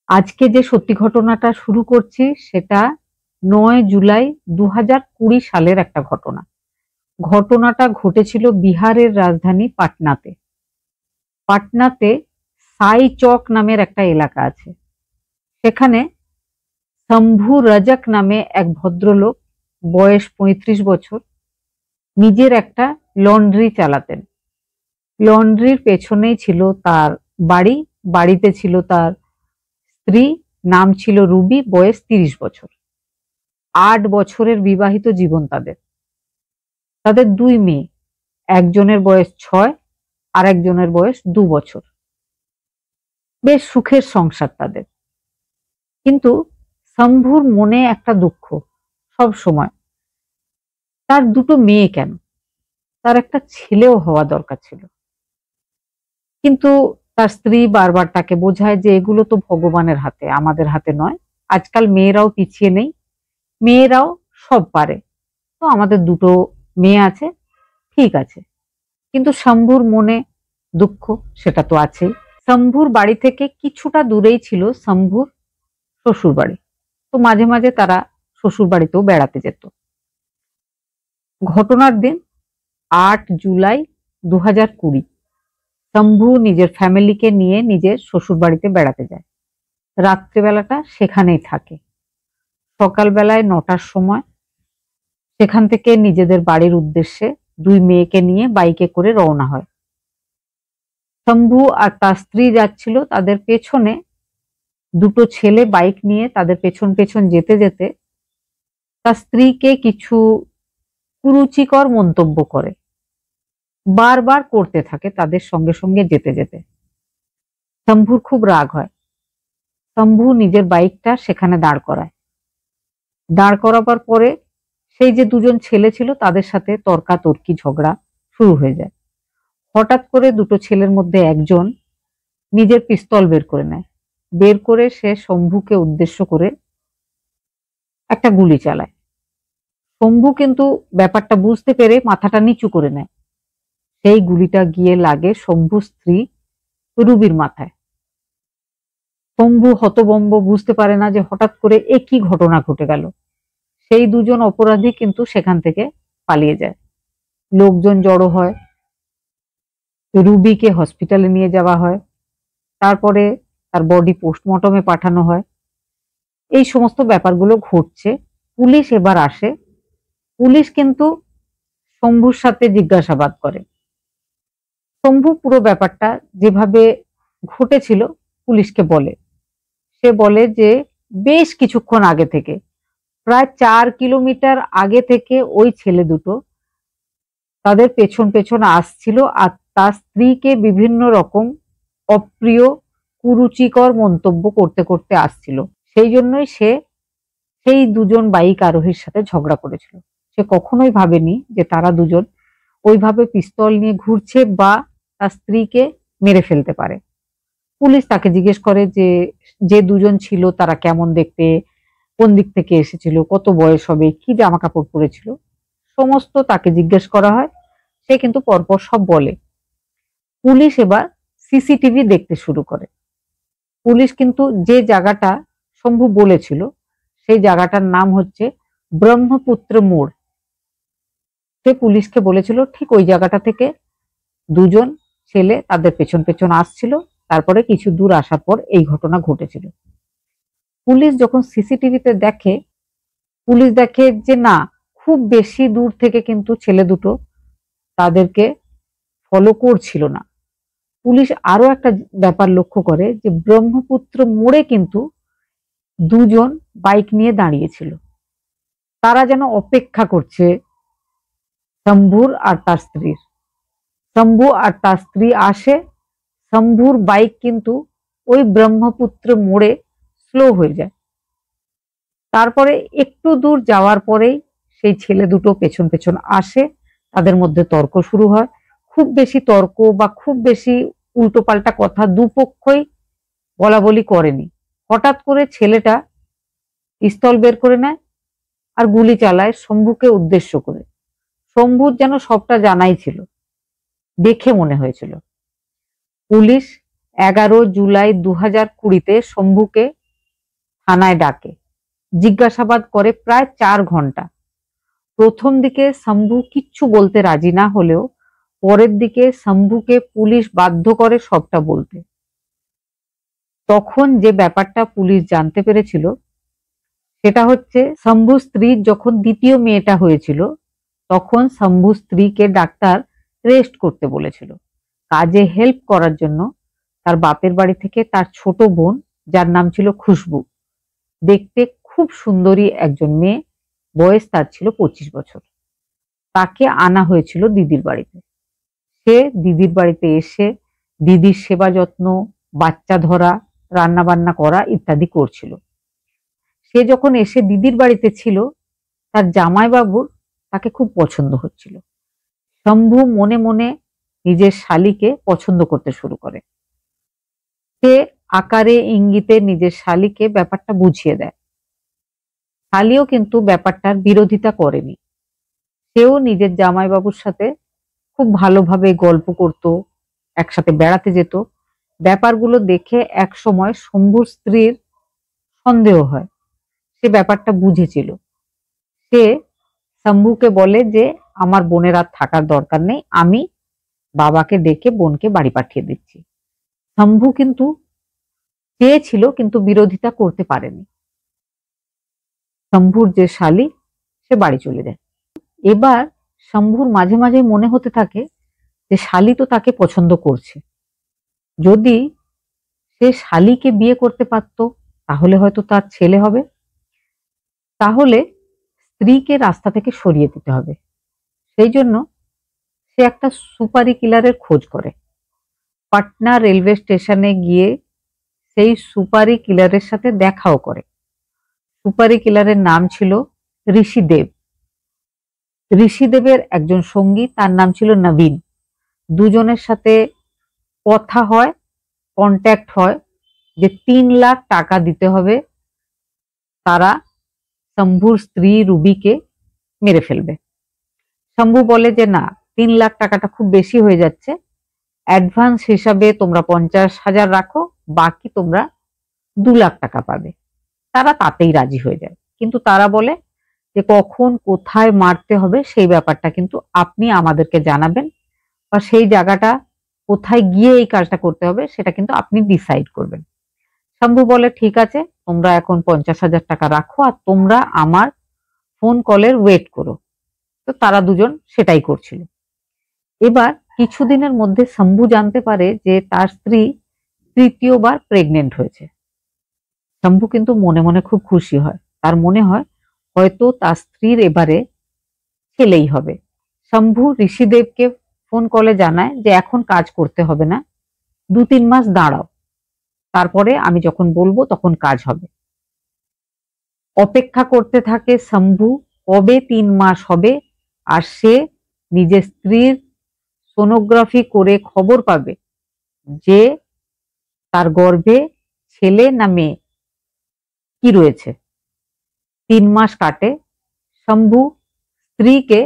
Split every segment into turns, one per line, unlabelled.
আজকে যে সত্যি ঘটনাটা শুরু করছি সেটা ৯ জুলাই ২০২০ সালের একটা ঘটনা। ঘটনাটা ঘটেছিল বিহারের রাজধানী পাটনাতে। পাটনাতে সাই চক নামের একটা এলাকা আছে। সেখানে শম্ভু রজক নামে এক ভদ্রলোক, বয়স ৩৫ বছর, নিজের একটা লন্ড্রি চালাতেন। লন্ড্রির পেছনেই ছিল তার বাড়ি। বাড়িতে ছিল তার স্ত্রী, নাম ছিল রুবি, বয়স ৩০ বছর। ৮ বছরের বিবাহিত জীবন তাদের। তাদের ২ মেয়ে, একজনের বয়স ৬ আর একজনের বয়স ২ বছর। বেশ সুখের সংসার তাদের। কিন্তু শম্ভুর মনে একটা দুঃখ সব সময়। তার ২টো মেয়ে কেন? তার একটা ছেলেও হওয়া দরকার ছিল। কিন্তু তার স্ত্রী বারবার তাকে বোঝায় যে এগুলো তো ভগবানের হাতে, আমাদের হাতে নয়। আজকাল মেয়েরাও পিছিয়ে নেই, মেয়েরাও সব পারে। তো আমাদের ২টো মেয়ে আছে, ঠিক আছে। কিন্তু শম্ভুর মনে দুঃখ সেটা তো আছেই। শম্ভুর বাড়ি থেকে কিছুটা দূরেই ছিল শম্ভুর শ্বশুর বাড়ি। তো মাঝে মাঝে তারা শ্বশুর বাড়িতেও বেড়াতে যেত। ঘটনার দিন ৮ জুলাই ২০২০, শম্ভু নিজের ফ্যামিলিকে নিয়ে নিজের শ্বশুর বাড়িতে বেড়াতে যায়। রাত্রিবেলাটা সেখানেই থাকে। সকালবেলায় ৯টার সময় সেখান থেকে নিজেদের বাড়ির উদ্দেশ্যে ২ মেয়েকে নিয়ে বাইকে করে রওনা হয়। শম্ভু আর তার স্ত্রী যাচ্ছিল, তাদের পেছনে ২টো ছেলে বাইক নিয়ে তাদের পেছন পেছন যেতে যেতে তার স্ত্রীকে কিছু কুরুচিকর মন্তব্য করে, বারবার করতে থাকে তাদের সঙ্গে সঙ্গে যেতে যেতে। শম্ভুর খুব রাগ হয়। শম্ভু নিজের বাইকটা সেখানে দাঁড় করায়। দাঁড় করাবার পরে সেই যে ২জন ছেলে ছিল তাদের সাথে তর্কাতর্কি, ঝগড়া শুরু হয়ে যায়। হঠাৎ করে ২টো ছেলের মধ্যে একজন নিজের পিস্তল বের করে নেয়। বের করে সে শম্ভুকে উদ্দেশ্য করে একটা গুলি চালায়। শম্ভু কিন্তু ব্যাপারটা বুঝতে পেরে মাথাটা নিচু করে নেয়। সেই গুলিটা গিয়ে লাগে শম্ভুর স্ত্রী রুবির মাথায়। শম্ভু হতভম্ব, বুঝতে পারে না যে হঠাৎ করে এ কি ঘটনা ঘটে গেল। সেই ২জন অপরাধী কিন্তু সেখান থেকে পালিয়ে যায়। লোকজন জড়ো হয়, রুবিকে হসপিটালে নিয়ে যাওয়া হয়। তারপরে তার বডি পোস্টমর্টমে পাঠানো হয়। এই সমস্ত ব্যাপারগুলো ঘটছে। পুলিশ এবার আসে। পুলিশ কিন্তু শম্ভুর সাথে জিজ্ঞাসাবাদ করে। শম্ভু পুরো ব্যাপারটা যেভাবে ঘটেছিল পুলিশকে বলে। সে বলে যে বেশ কিছুক্ষণ আগে থেকে, প্রায় ৪ কিলোমিটার আগে থেকে ওই ছেলে দুটো তাদের পেছন পেছন আসছিল আর তার স্ত্রীকে বিভিন্ন রকম অপ্রিয়, কুরুচিকর মন্তব্য করতে করতে আসছিল। সেই জন্যই সে সেই ২জন বাইক আরোহীর সাথে ঝগড়া করেছিল। সে কখনোই ভাবেনি যে তারা ২জন ওইভাবে পিস্তল নিয়ে ঘুরছে বা তার স্ত্রীকে মেরে ফেলতে পারে। পুলিশ তাকে জিজ্ঞেস করে যে যে ২জন ছিল তারা কেমন দেখতে, কোন দিক থেকে এসেছিল, কত বয়স হবে, কি জামা কাপড় পরেছিল, সমস্ত তাকে জিজ্ঞেস করা হয়। সে কিন্তু পরপর সব বলে। পুলিশ এবার সিসিটিভি দেখতে শুরু করে। পুলিশ কিন্তু যে জায়গাটা শম্ভু বলেছিল সেই জায়গাটার নাম হচ্ছে ব্রহ্মপুত্র মোড়। সে পুলিশকে বলেছিল ঠিক ওই জায়গাটা থেকে ২জন ছেলে তাদের পেছন পেছন আসছিল। তারপরে কিছু দূর আসার পর এই ঘটনা ঘটেছিল। পুলিশ যখন সিসিটিভিতে দেখে, পুলিশ দেখে যে না, খুব বেশি দূর থেকে কিন্তু ছেলে দুটো তাদেরকে ফলো করছিল না। পুলিশ আরো একটা ব্যাপার লক্ষ্য করে যে ব্রহ্মপুত্র মোড়ে কিন্তু ২জন বাইক নিয়ে দাঁড়িয়েছিল। তারা যেন অপেক্ষা করছে শম্ভুর আর তার স্ত্রীর। শম্ভু আর তার স্ত্রী আসে। শম্ভুর বাইক কিন্তু ওই ব্রহ্মপুত্র মোড়ে স্লো হয়ে যায়। তারপরে একটু দূর যাওয়ার পরেই সেই ছেলে দুটো পেছন পেছন আসে। তাদের মধ্যে তর্ক শুরু হয়। খুব বেশি তর্ক বা খুব বেশি উল্টোপাল্টা কথা দুপক্ষই বলাবলি করেনি। হঠাৎ করে ছেলেটা পিস্তল বের করে নেয় আর গুলি চালায় শম্ভুকে উদ্দেশ্য করে। শম্ভুর যেন সবটা জানাই ছিল, দেখে মনে হয়েছিল। পুলিশ 11 জুলাই 2020-তে শম্ভুকে থানায় ডাকে, জিজ্ঞাসাবাদ করে প্রায় 4 ঘন্টা। প্রথম দিকে শম্ভু কিচ্ছু বলতে রাজি না হলেও পরের দিকে শম্ভুকে পুলিশ বাধ্য করে সবটা বলতে। তখন যে ব্যাপারটা পুলিশ জানতে পেরেছিল সেটা হচ্ছে, শম্ভু স্ত্রীর যখন দ্বিতীয় মেয়েটা হয়েছিল তখন শম্ভু স্ত্রীকে ডাক্তার রেস্ট করতে বলেছিল, কাজে হেল্প করার জন্য তার বাপের বাড়ি থেকে তার ছোট বোন, যার নাম ছিল খুশবু, দেখতে খুব সুন্দরী একজন মেয়ে, বয়স তার ছিল 25 বছর, তাকে আনা হয়েছিল দিদির বাড়িতে। সে দিদির বাড়িতে এসে দিদির সেবা যত্ন, বাচ্চা ধরা, রান্না বান্না করা ইত্যাদি করছিল। সে যখন এসে দিদির বাড়িতে ছিল, তার জামাইবাবুর তাকে খুব পছন্দ হচ্ছিল। শম্ভু মনে মনে নিজের শালীকে পছন্দ করতে শুরু করে। সে আকারে ইঙ্গিতে নিজের শালীকে ব্যাপারটা বুঝিয়ে দেয়। শালীও কিন্তু ব্যাপারটার বিরোধিতা করেনি। সেও নিজের জামাইবাবুর সাথে খুব ভালোভাবে গল্প করত, একসাথে বেড়াতে যেত। ব্যাপারগুলো দেখে এক সময় শম্ভুর স্ত্রীর সন্দেহ হয়। সে ব্যাপারটা বুঝেছিল। সে শম্ভুকে বলে যে আমার বোনের আর থাকার দরকার নেই, আমি বাবাকে ডেকে বোনকে বাড়ি পাঠিয়ে দিচ্ছি। শম্ভু কিন্তু চেয়েছিল কিন্তু বিরোধিতা করতে পারেনি। শম্ভুর যে শালী সে বাড়ি চলে যায়। এবার শম্ভুর মাঝে মাঝে মনে হতে থাকে যে শালী তো তাকে পছন্দ করছে, যদি সে শালীকে বিয়ে করতে পারত তাহলে হয়তো তার ছেলে হবে। তাহলে স্ত্রীকে রাস্তা থেকে সরিয়ে দিতে হবে। সেই জন্য সে একটা সুপারি কিলারের খোঁজ করে। পাটনা রেলওয়ে স্টেশনে গিয়ে সেই সুপারি কিলারের সাথে দেখাও করে। সুপারি কিলারের নাম ছিল ঋষিদেব। ঋষিদেবের একজন সঙ্গী, তার নাম ছিল নবীন। দুজনের সাথে কথা হয়, কন্ট্যাক্ট হয় যে 3 লাখ টাকা দিতে হবে, তারা শম্ভুর স্ত্রী রুবিকে মেরে ফেলবে। শম্ভু বলে যে না, 3 লাখ টাকাটা খুব বেশি হয়ে যাচ্ছে, অ্যাডভান্স হিসাবে তোমরা 50,000 রাখো, বাকি তোমরা 2 লাখ টাকা পাবে। তারা তাতেই রাজি হয়ে যায়, কিন্তু তারা বলে যে কখন কোথায় মারতে হবে সেই ব্যাপারটা কিন্তু আপনি আমাদেরকে জানাবেন, বা সেই জায়গাটা কোথায় গিয়ে এই কাজটা করতে হবে সেটা কিন্তু আপনি ডিসাইড করবেন। শম্ভু বলে ঠিক আছে, তোমরা এখন 50,000 টাকা রাখো আর তোমরা আমার ফোন কলের ওয়েট করো। তো তারা দুজন সেটাই করছিল। এবার কিছুদিনের মধ্যে শম্ভু জানতে পারে যে তার স্ত্রী তৃতীয়বার প্রেগনেন্ট হয়েছে। শম্ভু কিন্তু মনে মনে খুব খুশি হয়, তার মনে হয় হয়তো তার স্ত্রীর এবারে ছেলেই হবে। শম্ভু ঋষিদেবকে ফোন কলে জানায় যে এখন কাজ করতে হবে না, 2-3 মাস দাঁড়াও, তারপরে আমি যখন বলবো তখন কাজ হবে। অপেক্ষা করতে থাকে শম্ভু, কবে 3 মাস হবে আর সে নিজের স্ত্রীর সোনোগ্রাফি করে খবর পাবে যে তার গর্ভে ছেলে না মেয়ে কি রয়েছে। 3 মাস কাটে। শম্ভু স্ত্রীকে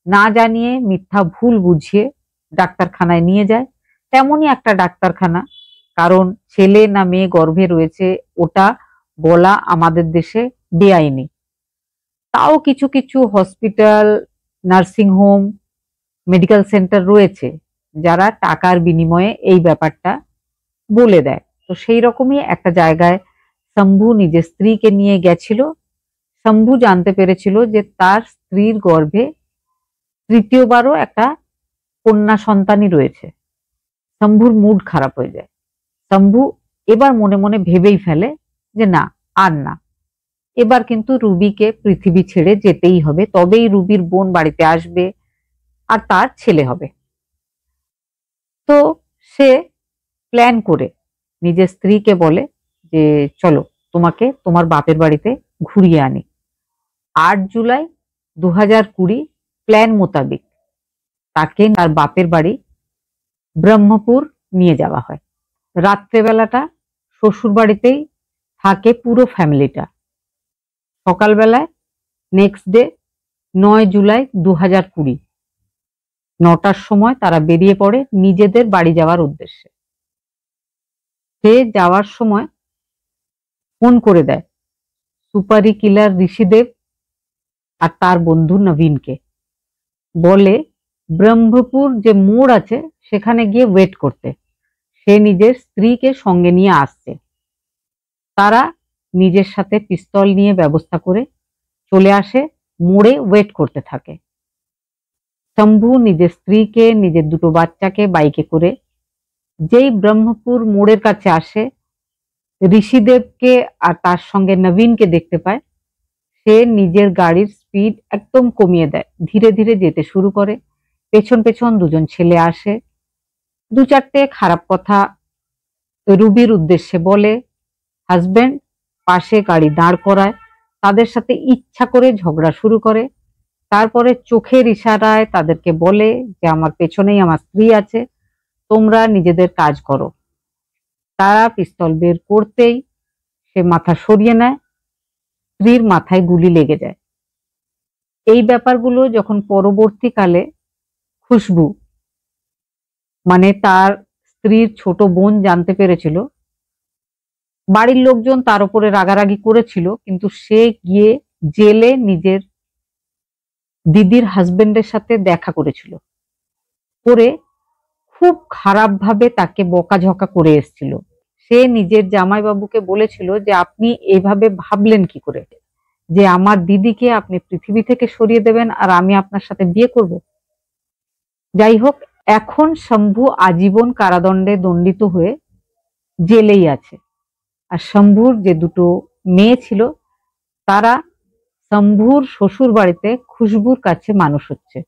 না জানিয়ে মিথ্যা ভুল বুঝিয়ে ডাক্তারখানায় নিয়ে যায়। তেমনই একটা ডাক্তারখানা, কারণ ছেলে না মেয়ে গর্ভে রয়েছে ওটা বলা আমাদের দেশে বেআইনি। তাও কিছু কিছু hospital, nursing home, medical centre রয়েছে যারা টাকার বিনিময়ে এই ব্যাপারটা বলে দেয়। তো সেই রকমই একটা জায়গায় শম্ভু নিজের স্ত্রীকে নিয়ে গেছিল। শম্ভু জানতে পেরেছিল যে তার স্ত্রীর গর্ভে তৃতীয়বারও একটা কন্যা সন্তানই রয়েছে। শম্ভুর মুড খারাপ হয়ে যায়। শম্ভু এবার মনে মনে ভেবেই ফেলে যে না, আর না, এবার কিন্তু রুবিকে পৃথিবী ছেড়ে যেতেই হবে, তবেই রুবির বোন বাড়িতে আসবে আর তার ছেলে হবে। তো সে প্ল্যান করে নিজের স্ত্রীকে বলে যে চলো তোমাকে তোমার বাপের বাড়িতে ঘুরিয়ে আনি। 8 জুলাই 2020 প্ল্যান মোতাবেক তাকে তার বাপের বাড়ি ব্রহ্মপুর নিয়ে যাওয়া হয়। রাত্রেবেলাটা শ্বশুর বাড়িতেই থাকে পুরো ফ্যামিলিটা। সকালবেলায় নেক্সট ডে 9 জুলাই 2020 9টার সময় তারা বেরিয়ে পড়ে নিজেদের বাড়ি যাওয়ার উদ্দেশ্যে। সে যাওয়ার সময় ফোন করে দেয় সুপারি কিলার ঋষিদেব আর তার বন্ধু নবীনকে, বলে ব্রহ্মপুর যে মোড় আছে সেখানে গিয়ে ওয়েট করতে, সে নিজের স্ত্রীকে সঙ্গে নিয়ে আসছে। তারা নিজের সাথে পিস্তল নিয়ে ব্যবস্থা করে চলে আসে, মোড়ে ওয়েট করতে থাকে। শম্ভু নিজের স্ত্রীকে, নিজের দুটো বাচ্চাকে বাইকে করে যেই ব্রহ্মপুর মোড়ের কাছে আসে, ঋষিদেবকে আর তার সঙ্গে নবীনকে দেখতে পায়, সে নিজের গাড়ির স্পিড একদম কমিয়ে দেয়, ধীরে ধীরে যেতে শুরু করে। পেছন পেছন দুজন ছেলে আসে, দু চারটে খারাপ কথা রুবির উদ্দেশ্যে বলে, হাজবেন্ড পাশে গাড়ি দাঁড় করায়, তাদের সাথে ইচ্ছা করে ঝগড়া শুরু করে। তারপরে চোখের ইশারায় তাদেরকে বলে যে আমার পেছনেই আমার স্ত্রী আছে, তোমরা নিজেদের কাজ করো। তারা পিস্তল বের করতেই সে মাথা সরিয়ে নেয়, স্ত্রীর মাথায় গুলি লেগে যায়। এই ব্যাপারগুলো যখন পরবর্তীকালে খুশবু মানে তার স্ত্রীর ছোট বোন জানতে পেরেছিল, বাড়ির লোকজন তার উপরে রাগারাগি করেছিল, কিন্তু সে গিয়ে জেলে নিজের দিদির হাজবেন্ডের সাথে দেখা করেছিল, করে খুব খারাপ ভাবে তাকে বকাঝকা করে এসেছিল। সে নিজের জামাইবাবুকে বলেছিল যে আপনি এভাবে ভাবলেন কি করে যে আমার দিদিকে আপনি পৃথিবী থেকে সরিয়ে দেবেন আর আমি আপনার সাথে বিয়ে করব। যাই হোক, এখন শম্ভু আজীবন কারাদণ্ডে দণ্ডিত হয়ে জেলেই আছে। আর শম্ভুর যে দুটো মেয়ে ছিল তারা শম্ভুর শ্বশুর বাড়িতে খুশবুর কাছে মানুষ হচ্ছে।